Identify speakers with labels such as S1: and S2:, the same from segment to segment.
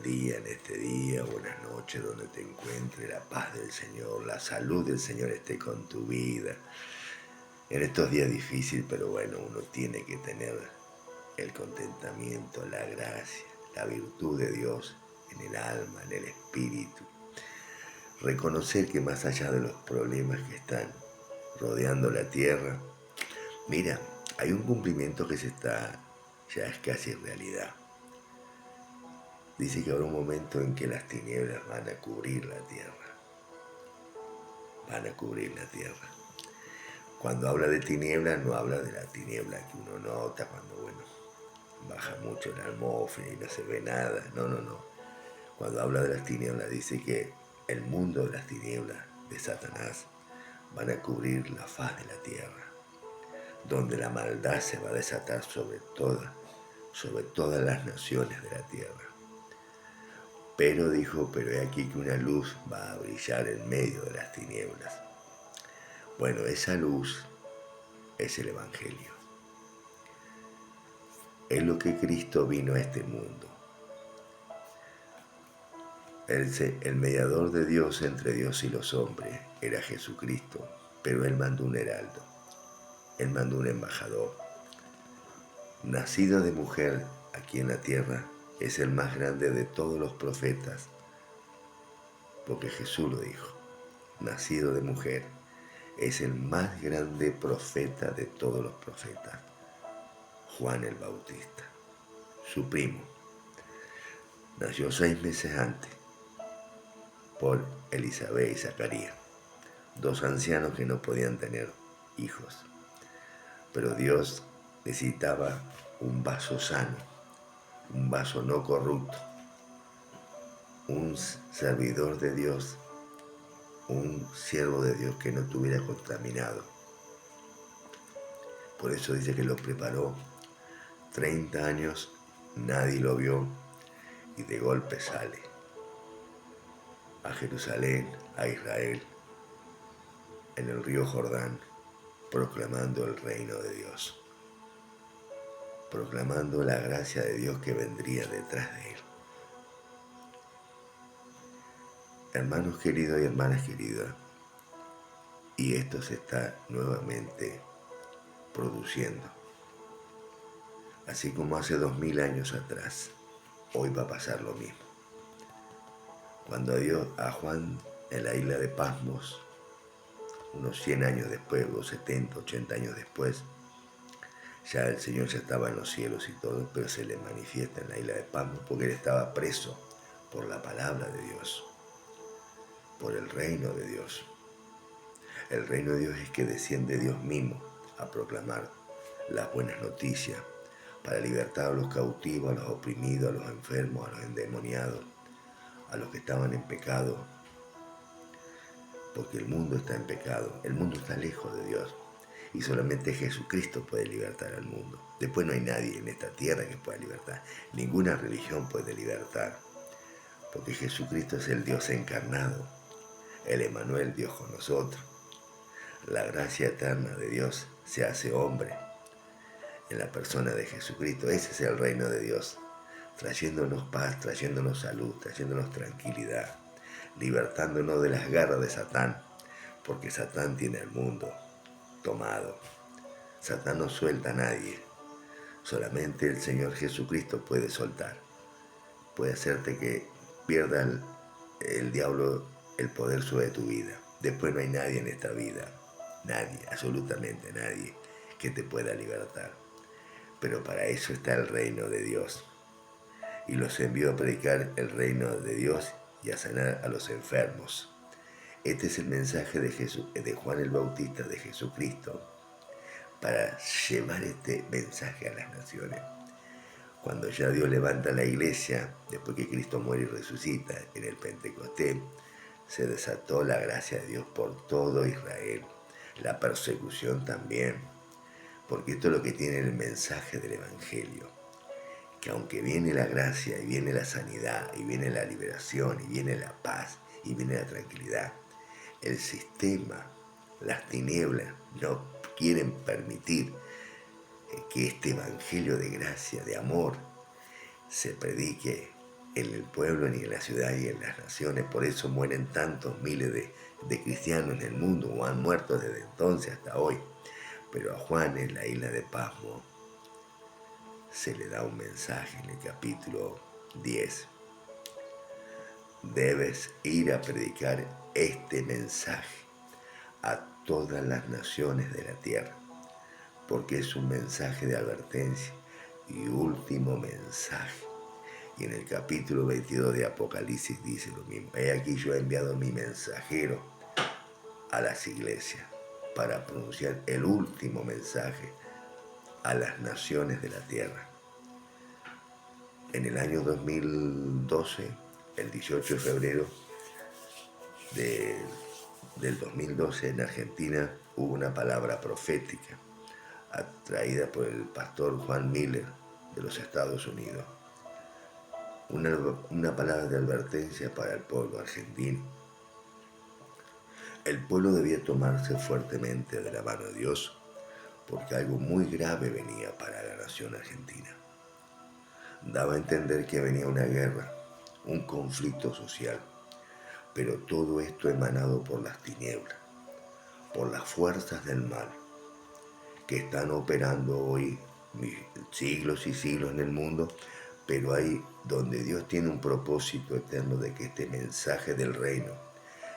S1: día, en este día, buenas noches, donde te encuentres, la paz del Señor, la salud del Señor esté con tu vida. En estos días difíciles, pero bueno, uno tiene que tener el contentamiento, la gracia, la virtud de Dios en el alma, en el espíritu. Reconocer que más allá de los problemas que están rodeando la tierra, mira, hay un cumplimiento que ya es casi realidad. Dice que habrá un momento en que las tinieblas van a cubrir la tierra. Van a cubrir la tierra. Cuando habla de tinieblas, no habla de la tiniebla que uno nota cuando, bueno, baja mucho la atmósfera y no se ve nada. No, no, no. Cuando habla de las tinieblas, dice que el mundo de las tinieblas de Satanás van a cubrir la faz de la tierra, donde la maldad se va a desatar sobre todas las naciones de la tierra. Pero dijo, pero he aquí que una luz va a brillar en medio de las tinieblas. Bueno, esa luz es el Evangelio. Es lo que Cristo vino a este mundo. El mediador de Dios entre Dios y los hombres era Jesucristo, pero Él mandó un heraldo, Él mandó un embajador. Nacido de mujer aquí en la tierra, es el más grande de todos los profetas, porque Jesús lo dijo. Nacido de mujer, es el más grande profeta de todos los profetas, Juan el Bautista, su primo. Nació 6 meses antes por Elizabeth y Zacarías, 2 ancianos que no podían tener hijos. Pero Dios necesitaba un vaso sano, un vaso no corrupto, un servidor de Dios, un siervo de Dios que no estuviera contaminado. Por eso dice que lo preparó 30 años, nadie lo vio y de golpe sale a Jerusalén, a Israel, en el río Jordán, proclamando el reino de Dios, proclamando la gracia de Dios que vendría detrás de él. Hermanos queridos y hermanas queridas, y esto se está nuevamente produciendo. Así como hace 2000 años atrás, hoy va a pasar lo mismo. Cuando dio a Juan en la isla de Patmos, unos 100 años después, o 70, 80 años después, ya el Señor ya estaba en los cielos y todo, pero se le manifiesta en la isla de Patmos porque él estaba preso por la palabra de Dios, por el reino de Dios. El reino de Dios es que desciende Dios mismo a proclamar las buenas noticias para libertar a los cautivos, a los oprimidos, a los enfermos, a los endemoniados, a los que estaban en pecado, porque el mundo está en pecado, el mundo está lejos de Dios y solamente Jesucristo puede libertar al mundo. Después no hay nadie en esta tierra que pueda libertar, ninguna religión puede libertar, porque Jesucristo es el Dios encarnado, el Emmanuel, Dios con nosotros. La gracia eterna de Dios se hace hombre en la persona de Jesucristo. Ese es el reino de Dios, trayéndonos paz, trayéndonos salud, trayéndonos tranquilidad, libertándonos de las garras de Satán, porque Satán tiene el mundo tomado. Satán no suelta a nadie, solamente el Señor Jesucristo puede soltar, puede hacerte que pierda el diablo el poder sobre tu vida. Después no hay nadie en esta vida, nadie, absolutamente nadie, que te pueda libertar. Pero para eso está el reino de Dios. Y los envió a predicar el reino de Dios y a sanar a los enfermos. Este es el mensaje de Juan el Bautista, de Jesucristo, para llevar este mensaje a las naciones. Cuando ya Dios levanta la iglesia, después que Cristo muere y resucita en el Pentecostés, se desató la gracia de Dios por todo Israel, la persecución también, porque esto es lo que tiene el mensaje del Evangelio, que aunque viene la gracia y viene la sanidad y viene la liberación y viene la paz y viene la tranquilidad, el sistema, las tinieblas no quieren permitir que este Evangelio de gracia, de amor, se predique en el pueblo, ni en la ciudad y en las naciones. Por eso mueren tantos miles de cristianos en el mundo, o han muerto desde entonces hasta hoy. Pero a Juan en la isla de Pasmo se le da un mensaje en el capítulo 10. Debes ir a predicar este mensaje a todas las naciones de la tierra, porque es un mensaje de advertencia y último mensaje. Y en el capítulo 22 de Apocalipsis dice lo mismo. He aquí yo he enviado mi mensajero a las iglesias para pronunciar el último mensaje a las naciones de la tierra. En el año 2012, el 18 de febrero del 2012 en Argentina hubo una palabra profética atraída por el pastor Juan Miller de los Estados Unidos. Una palabra de advertencia para el pueblo argentino. El pueblo debía tomarse fuertemente de la mano de Dios, porque algo muy grave venía para la nación argentina. Daba a entender que venía una guerra, un conflicto social, pero todo esto emanado por las tinieblas, por las fuerzas del mal, que están operando hoy siglos y siglos en el mundo, pero ahí donde Dios tiene un propósito eterno de que este mensaje del reino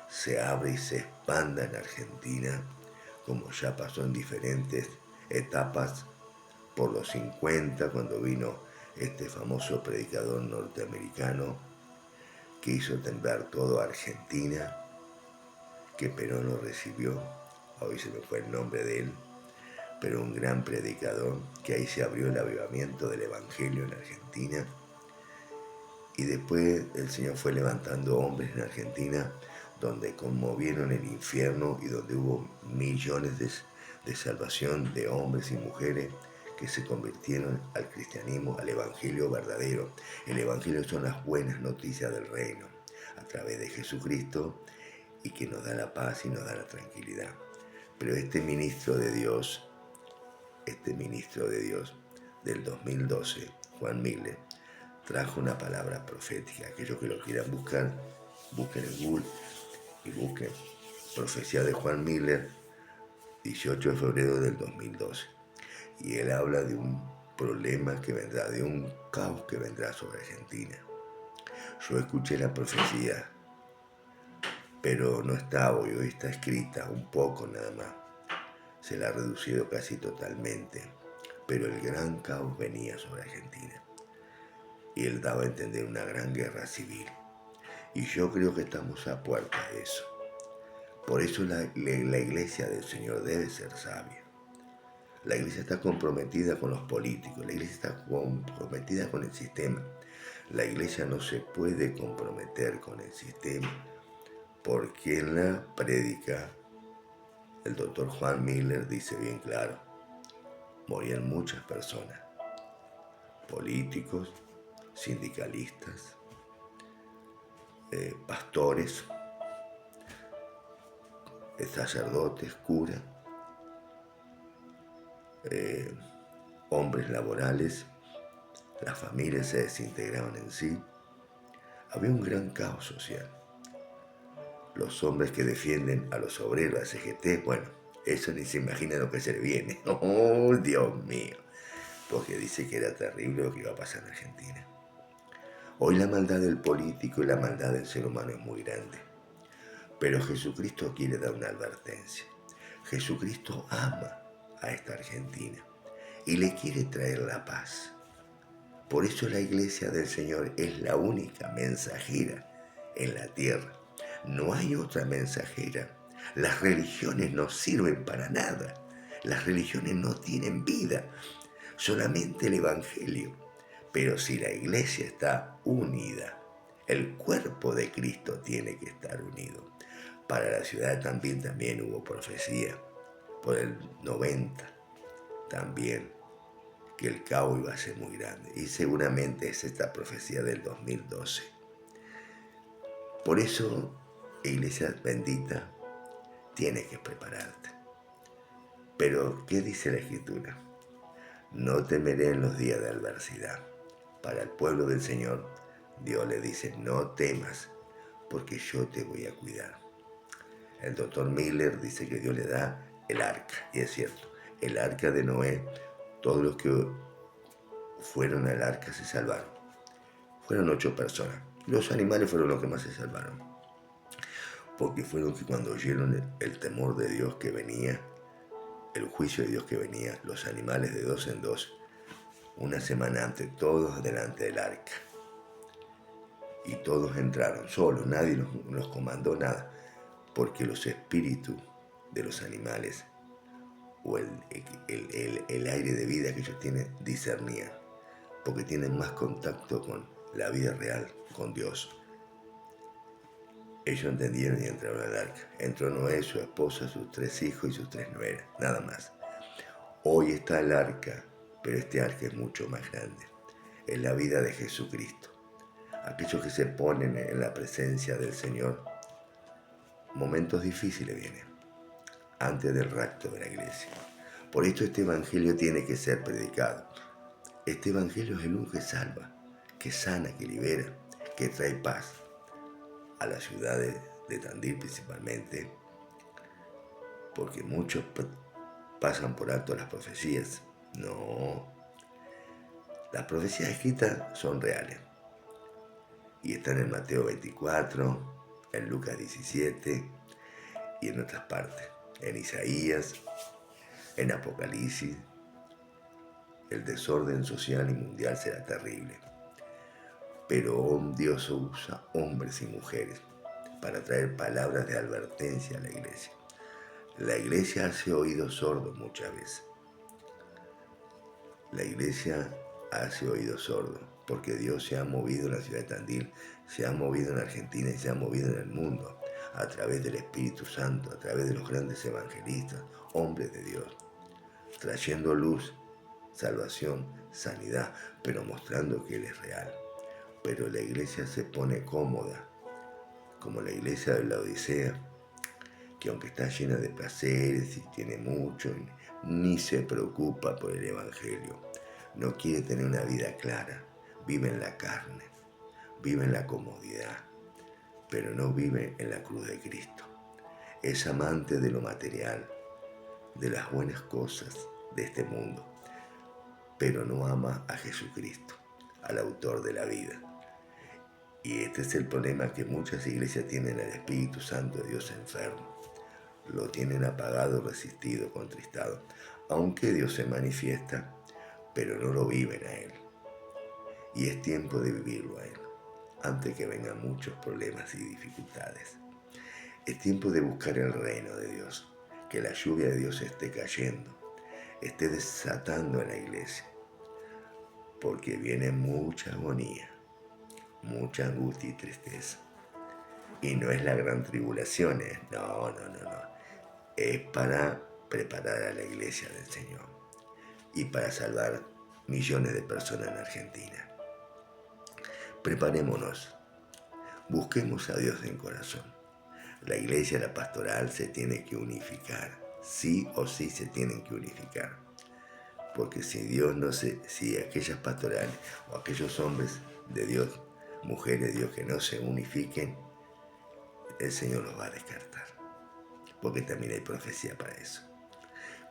S1: se abra y se expanda en Argentina, como ya pasó en diferentes etapas por los 50, cuando vino este famoso predicador norteamericano que hizo temblar todo Argentina, que Perón lo recibió, hoy se me fue el nombre de él, pero un gran predicador, que ahí se abrió el avivamiento del Evangelio en Argentina. Y después el Señor fue levantando hombres en Argentina donde conmovieron el infierno y donde hubo millones de salvación de hombres y mujeres que se convirtieron al cristianismo, al evangelio verdadero. El evangelio son las buenas noticias del reino a través de Jesucristo, y que nos da la paz y nos da la tranquilidad. Pero este ministro de Dios del 2012, Juan Miller, trajo una palabra profética. Aquellos que lo quieran buscar, busquen en Google y busquen profecía de Juan Miller, 18 de febrero del 2012. Y él habla de un problema que vendrá, de un caos que vendrá sobre Argentina. Yo escuché la profecía, pero no está hoy está escrita un poco nada más. Se la ha reducido casi totalmente, pero el gran caos venía sobre Argentina. Y él daba a entender una gran guerra civil. Y yo creo que estamos a puerta de eso. Por eso la iglesia del Señor debe ser sabia. La iglesia está comprometida con los políticos, la iglesia está comprometida con el sistema. La iglesia no se puede comprometer con el sistema, porque en la prédica el doctor Juan Miller dice bien claro, morían muchas personas, políticos, sindicalistas, pastores, sacerdotes, curas, hombres laborales, las familias se desintegraban en sí. Había un gran caos social. Los hombres que defienden a los obreros, a CGT, bueno, eso ni se imagina lo que se le viene. ¡Oh, Dios mío! Porque dice que era terrible lo que iba a pasar en Argentina. Hoy la maldad del político y la maldad del ser humano es muy grande. Pero Jesucristo quiere dar una advertencia. Jesucristo ama a esta Argentina y le quiere traer la paz. Por eso la iglesia del Señor es la única mensajera en la tierra. No hay otra mensajera. Las religiones no sirven para nada. Las religiones no tienen vida. Solamente el Evangelio. Pero si la iglesia está unida, el cuerpo de Cristo tiene que estar unido. Para la ciudad también hubo profecía. Por el 90 también, que el caos iba a ser muy grande. Y seguramente es esta profecía del 2012. Por eso, iglesia bendita, tienes que prepararte. Pero, ¿qué dice la Escritura? No temeré en los días de adversidad. Para el pueblo del Señor Dios le dice, no temas, porque yo te voy a cuidar. El doctor Miller dice que Dios le da el arca, y es cierto, el arca de Noé, todos los que fueron al arca se salvaron. Fueron 8 personas. Los animales fueron los que más se salvaron, porque fueron que cuando oyeron el temor de Dios que venía, el juicio de Dios que venía, los animales de 2 en 2, una semana antes, todos delante del arca. Y todos entraron solos, nadie los comandó nada, porque los espíritus de los animales o el aire de vida que ellos tienen discernían, porque tienen más contacto con la vida real, con Dios. Ellos entendieron y entraron al arca. Entró Noé, su esposa, sus 3 hijos y sus 3 nueras, nada más. Hoy está el arca, pero este arca es mucho más grande. Es la vida de Jesucristo. Aquellos que se ponen en la presencia del Señor, momentos difíciles vienen, antes del rapto de la iglesia. Por esto este evangelio tiene que ser predicado. Este evangelio es el único que salva, que sana, que libera, que trae paz a las ciudades de Tandil principalmente, porque muchos pasan por alto las profecías. No, las profecías escritas son reales y están en Mateo 24, en Lucas 17 y en otras partes, en Isaías, en Apocalipsis. El desorden social y mundial será terrible, pero Dios usa hombres y mujeres para traer palabras de advertencia a la iglesia. La iglesia hace oídos sordos muchas veces. La iglesia hace oídos sordos porque Dios se ha movido en la ciudad de Tandil, se ha movido en Argentina y se ha movido en el mundo a través del Espíritu Santo, a través de los grandes evangelistas, hombres de Dios, trayendo luz, salvación, sanidad, pero mostrando que Él es real. Pero la iglesia se pone cómoda, como la iglesia de la Odisea, que aunque está llena de placeres y tiene mucho, ni se preocupa por el evangelio. No quiere tener una vida clara, vive en la carne, vive en la comodidad, pero no vive en la cruz de Cristo. Es amante de lo material, de las buenas cosas de este mundo, pero no ama a Jesucristo, al autor de la vida. Y este es el problema que muchas iglesias tienen al Espíritu Santo de Dios enfermo. Lo tienen apagado, resistido, contristado, aunque Dios se manifiesta, pero no lo viven a Él. Y es tiempo de vivirlo a Él, antes que vengan muchos problemas y dificultades. Es tiempo de buscar el reino de Dios, que la lluvia de Dios esté cayendo, esté desatando en la iglesia, porque viene mucha agonía, mucha angustia y tristeza. Y no es la gran tribulación, no. Es para preparar a la iglesia del Señor y para salvar millones de personas en Argentina. Preparémonos, busquemos a Dios en corazón. La iglesia, la pastoral se tiene que unificar, sí o sí se tienen que unificar. Porque si aquellas pastorales o aquellos hombres de Dios, mujeres de Dios que no se unifiquen, el Señor los va a descartar. Porque también hay profecía para eso.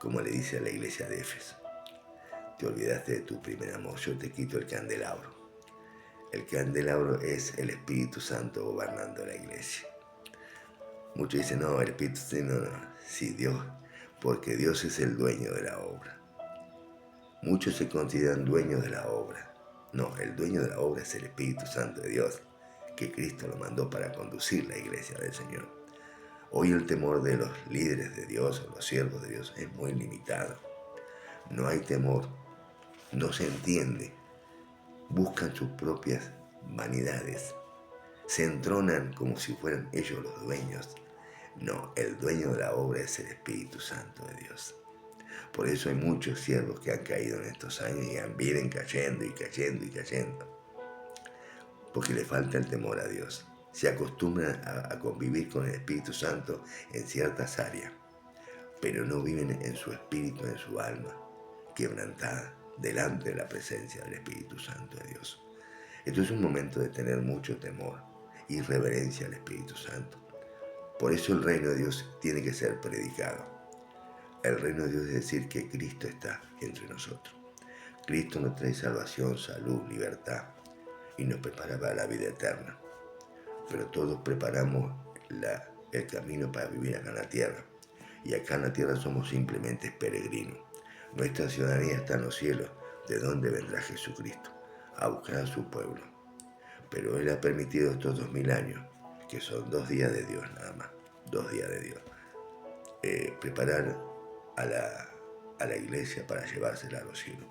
S1: Como le dice a la iglesia de Éfeso, te olvidaste de tu primer amor, yo te quito el candelabro. El candelabro es el Espíritu Santo gobernando la iglesia. Muchos dicen, no, el Espíritu Santo, no. Sí, Dios, porque Dios es el dueño de la obra. Muchos se consideran dueños de la obra. No, el dueño de la obra es el Espíritu Santo de Dios, que Cristo lo mandó para conducir la iglesia del Señor. Hoy el temor de los líderes de Dios o los siervos de Dios es muy limitado. No hay temor, no se entiende. Buscan sus propias vanidades. Se entronan como si fueran ellos los dueños. No, el dueño de la obra es el Espíritu Santo de Dios. Por eso hay muchos siervos que han caído en estos años y vienen cayendo y cayendo y cayendo. Porque le falta el temor a Dios. Se acostumbran a convivir con el Espíritu Santo en ciertas áreas, pero no viven en su espíritu, en su alma, quebrantada delante de la presencia del Espíritu Santo de Dios. Esto es un momento de tener mucho temor y reverencia al Espíritu Santo. Por eso el reino de Dios tiene que ser predicado. El reino de Dios es decir que Cristo está entre nosotros. Cristo nos trae salvación, salud, libertad y nos prepara para la vida eterna. Pero todos preparamos el camino para vivir acá en la tierra. Y acá en la tierra somos simplemente peregrinos. Nuestra ciudadanía está en los cielos, de donde vendrá Jesucristo, a buscar a su pueblo. Pero Él ha permitido estos 2000 años, que son 2 días de Dios nada más, 2 días de Dios, preparar a la iglesia para llevársela a los cielos.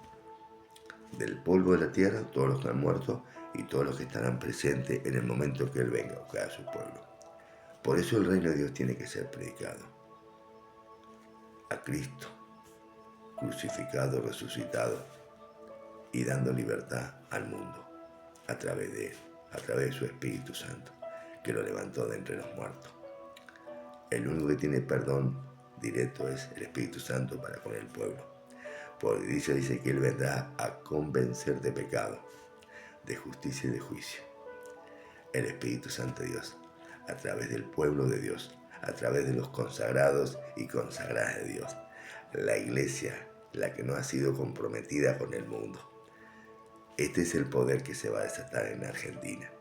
S1: Del polvo de la tierra, todos los que han muerto y todos los que estarán presentes en el momento que Él venga a buscar a su pueblo. Por eso el reino de Dios tiene que ser predicado. A Cristo, crucificado, resucitado y dando libertad al mundo a través de Él, a través de su Espíritu Santo, que lo levantó de entre los muertos. El único que tiene perdón directo es el Espíritu Santo para con el pueblo. Porque dice que Él vendrá a convencer de pecado, de justicia y de juicio. El Espíritu Santo de Dios, a través del pueblo de Dios, a través de los consagrados y consagradas de Dios. La iglesia, la que no ha sido comprometida con el mundo. Este es el poder que se va a desatar en Argentina.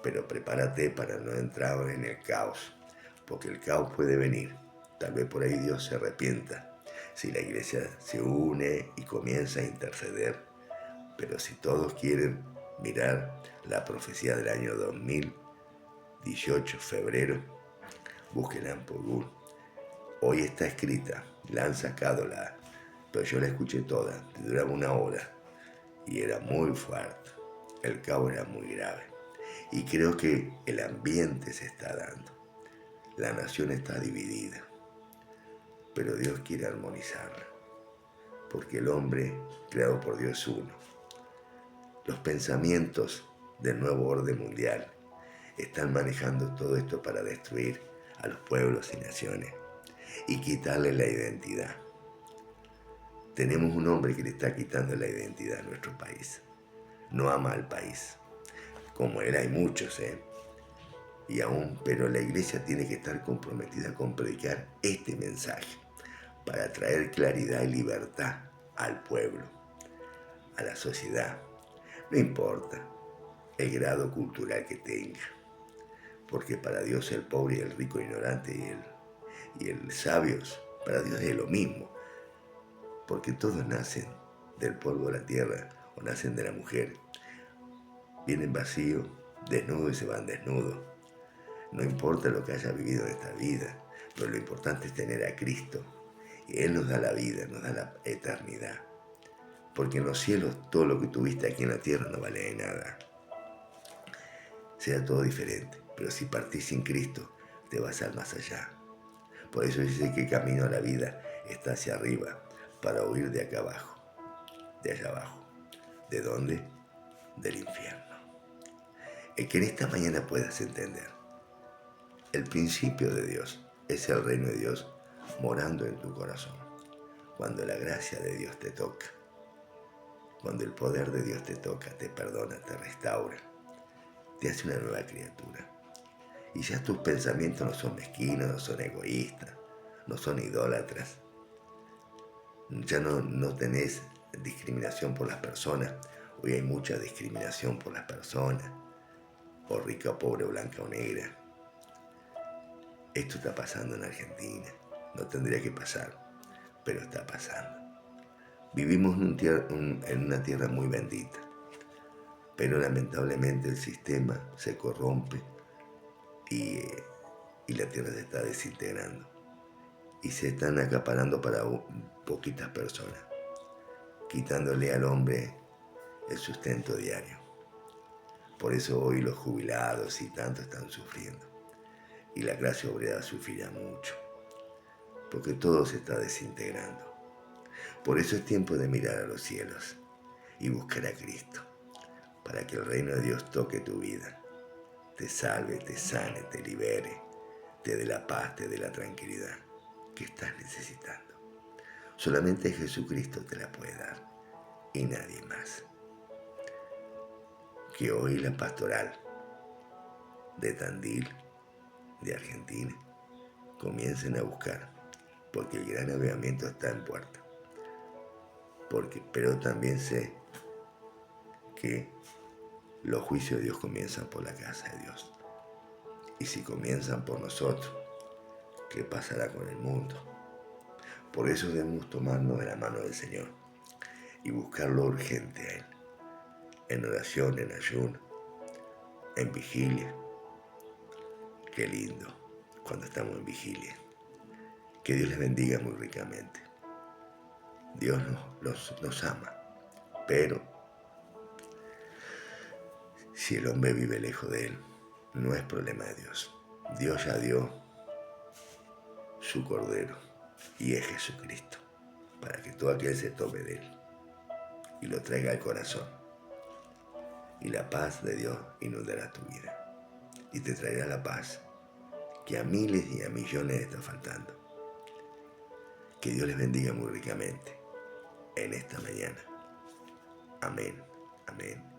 S1: Pero prepárate para no entrar en el caos, porque el caos puede venir. Tal vez por ahí Dios se arrepienta. Si la iglesia se une y comienza a interceder, pero si todos quieren mirar la profecía del año 2018, febrero, búsquenla en Google. Hoy está escrita, la han sacado, pero yo la escuché toda, duraba 1 hora y era muy fuerte, el caos era muy grave. Y creo que el ambiente se está dando, la nación está dividida. Pero Dios quiere armonizarla, porque el hombre creado por Dios es uno. Los pensamientos del nuevo orden mundial están manejando todo esto para destruir a los pueblos y naciones y quitarle la identidad. Tenemos un hombre que le está quitando la identidad a nuestro país. No ama al país. Como él hay muchos, Y aún, pero la iglesia tiene que estar comprometida con predicar este mensaje para traer claridad y libertad al pueblo, a la sociedad. No importa el grado cultural que tenga, porque para Dios el pobre y el rico ignorante y el sabio, para Dios es lo mismo, porque todos nacen del polvo de la tierra o nacen de la mujer, vienen vacíos, desnudos y se van desnudos. No importa lo que haya vivido en esta vida, pero lo importante es tener a Cristo. Y Él nos da la vida, nos da la eternidad. Porque en los cielos todo lo que tuviste aquí en la tierra no vale de nada. Será todo diferente, pero si partís sin Cristo, te vas al más allá. Por eso dice que el camino a la vida está hacia arriba, para huir de acá abajo, de allá abajo. ¿De dónde? Del infierno. El que en esta mañana puedas entender el principio de Dios es el reino de Dios morando en tu corazón. Cuando la gracia de Dios te toca, cuando el poder de Dios te toca, te perdona, te restaura, te hace una nueva criatura. Y ya tus pensamientos no son mezquinos, no son egoístas, no son idólatras. Ya no tenés discriminación por las personas. Hoy hay mucha discriminación por las personas, o rica o pobre, blanca o negra. Esto está pasando en Argentina, no tendría que pasar, pero está pasando. Vivimos en una tierra muy bendita, pero lamentablemente el sistema se corrompe y la tierra se está desintegrando y se están acaparando para poquitas personas, quitándole al hombre el sustento diario. Por eso hoy los jubilados y tanto están sufriendo. Y la clase obrera sufrirá mucho, porque todo se está desintegrando. Por eso es tiempo de mirar a los cielos y buscar a Cristo, para que el reino de Dios toque tu vida, te salve, te sane, te libere, te dé la paz, te dé la tranquilidad que estás necesitando. Solamente Jesucristo te la puede dar y nadie más. que hoy la pastoral de Tandil, de Argentina, comiencen a buscar, porque el gran avivamiento está en puerta. Pero también sé que los juicios de Dios comienzan por la casa de Dios. Y si comienzan por nosotros, ¿qué pasará con el mundo? Por eso debemos tomarnos de la mano del Señor y buscar lo urgente a Él, en oración, en ayuno, en vigilia. Qué lindo cuando estamos en vigilia. Que Dios les bendiga muy ricamente. Dios nos ama, pero si el hombre vive lejos de Él, no es problema de Dios. Dios ya dio su Cordero, y es Jesucristo, para que todo aquel se tome de Él y lo traiga al corazón. Y la paz de Dios inundará tu vida y te traerá la paz que a miles y a millones está faltando. Que Dios les bendiga muy ricamente en esta mañana. Amén, amén.